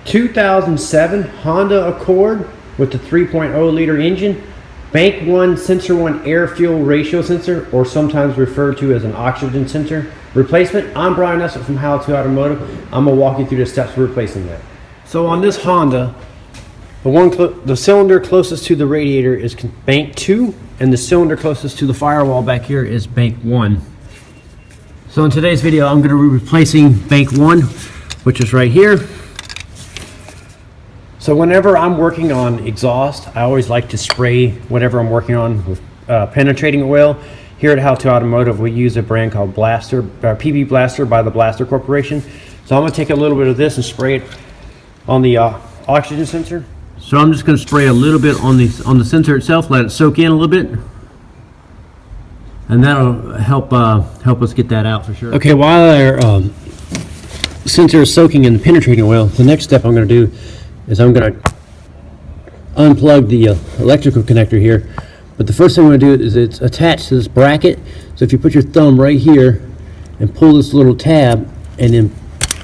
2007 Honda Accord with the 3.0 liter engine, bank 1 sensor 1 air fuel ratio sensor, or sometimes referred to as an oxygen sensor replacement. I'm Brian Essett from How to Automotive. I'm gonna walk you through the steps for replacing that. So on this Honda, the cylinder closest to the radiator is bank 2, and the cylinder closest to the firewall back here is bank 1. So in today's video, I'm going to be replacing bank 1, which is right here. So whenever I'm working on exhaust, I always like to spray whatever I'm working on with penetrating oil. Here at How to Automotive, we use a brand called Blaster, PB Blaster by the Blaster Corporation. So I'm going to take a little bit of this and spray it on the oxygen sensor. So I'm just going to spray a little bit on the sensor itself, let it soak in a little bit, and that'll help us get that out for sure. Okay, while our sensor is soaking in the penetrating oil, the next step I'm going to do is I'm going to unplug the electrical connector here. But the first thing I'm going to do is it's attached to this bracket. So if you put your thumb right here and pull this little tab, and then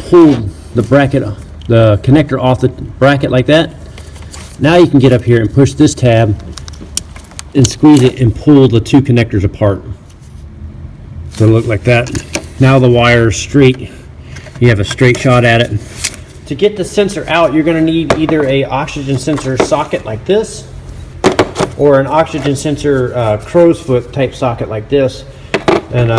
pull the connector off the bracket like that, now you can get up here and push this tab and squeeze it and pull the two connectors apart. So it'll look like that. Now the wire is straight. You have a straight shot at it. To get the sensor out, you're going to need either a oxygen sensor socket like this, or an oxygen sensor crow's foot type socket like this. And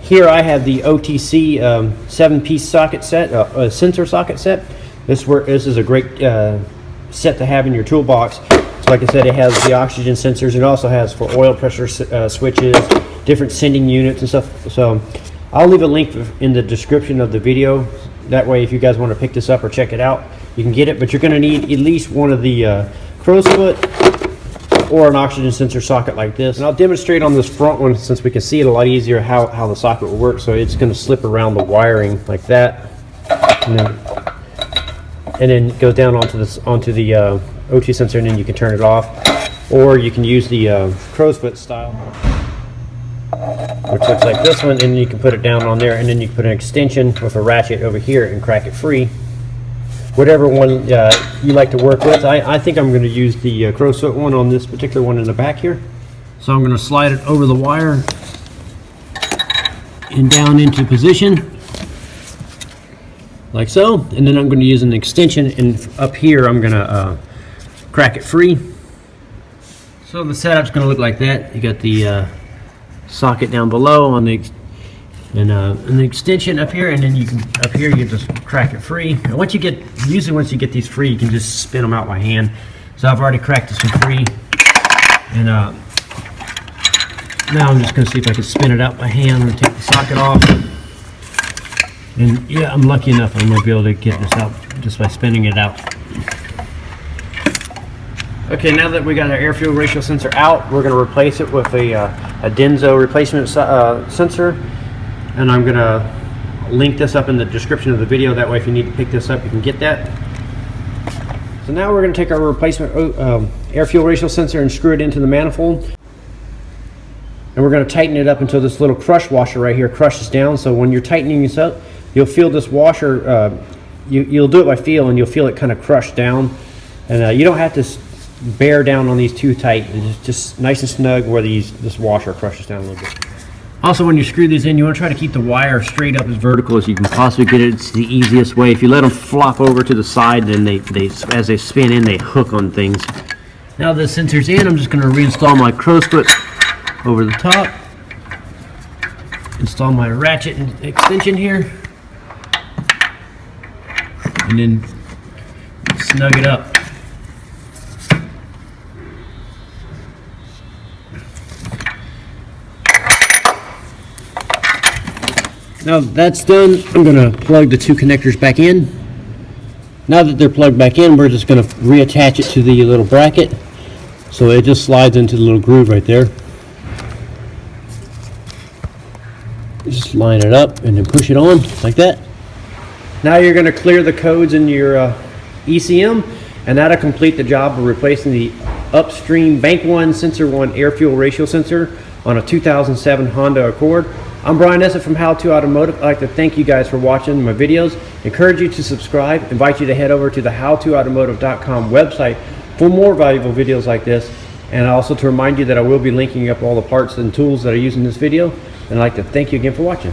here I have the OTC 7-piece socket set, sensor socket set. This is a great set to have in your toolbox. So like I said, it has the oxygen sensors. It also has for oil pressure switches, different sending units and stuff. So I'll leave a link in the description of the video. That way, if you guys want to pick this up or check it out, you can get it. But you're going to need at least one of the crow's foot or an oxygen sensor socket like this. And I'll demonstrate on this front one, since we can see it a lot easier how the socket will work. So it's going to slip around the wiring like that, and then it goes down onto the OT sensor, and then you can turn it off, or you can use the crow's foot style, which looks like this one, and you can put it down on there, and then you can put an extension with a ratchet over here and crack it free. Whatever one you like to work with. I think I'm going to use the crow's foot one on this particular one in the back here. So I'm going to slide it over the wire and down into position like so, and then I'm going to use an extension, and up here I'm going to crack it free. So the setup's going to look like that. You got the socket down below on the an extension up here, and then you can up here you just crack it free. And once you get these free, you can just spin them out by hand. So I've already cracked this one free, and now I'm just going to see if I can spin it out by hand. I'm going to take the socket off. And yeah, I'm lucky enough I'm going to be able to get this out just by spinning it out. Okay, now that we got our air fuel ratio sensor out, we're going to replace it with a Denso replacement sensor. And I'm going to link this up in the description of the video. That way if you need to pick this up, you can get that. So now we're going to take our replacement air fuel ratio sensor and screw it into the manifold. And we're going to tighten it up until this little crush washer right here crushes down. So when you're tightening this up, you'll feel this washer, you'll do it by feel, and you'll feel it kind of crush down. And you don't have to bear down on these too tight. It's just nice and snug where this washer crushes down a little bit. Also, when you screw these in, you want to try to keep the wire straight up as vertical as you can possibly get it. It's the easiest way. If you let them flop over to the side, then as they spin in, they hook on things. Now the sensor's in, I'm just going to reinstall my crow's foot over the top. Install my ratchet and extension here, and then snug it up. Now that's done, I'm going to plug the two connectors back in. Now that they're plugged back in, we're just going to reattach it to the little bracket, so it just slides into the little groove right there. Just line it up and then push it on like that. Now you're going to clear the codes in your ECM, and that'll complete the job of replacing the upstream bank 1 sensor 1 air fuel ratio sensor on a 2007 Honda Accord. I'm Brian Essett from How to Automotive. I'd like to thank you guys for watching my videos. Encourage you to subscribe, invite you to head over to the howtoautomotive.com website for more valuable videos like this, and also to remind you that I will be linking up all the parts and tools that I use in this video. And I'd like to thank you again for watching.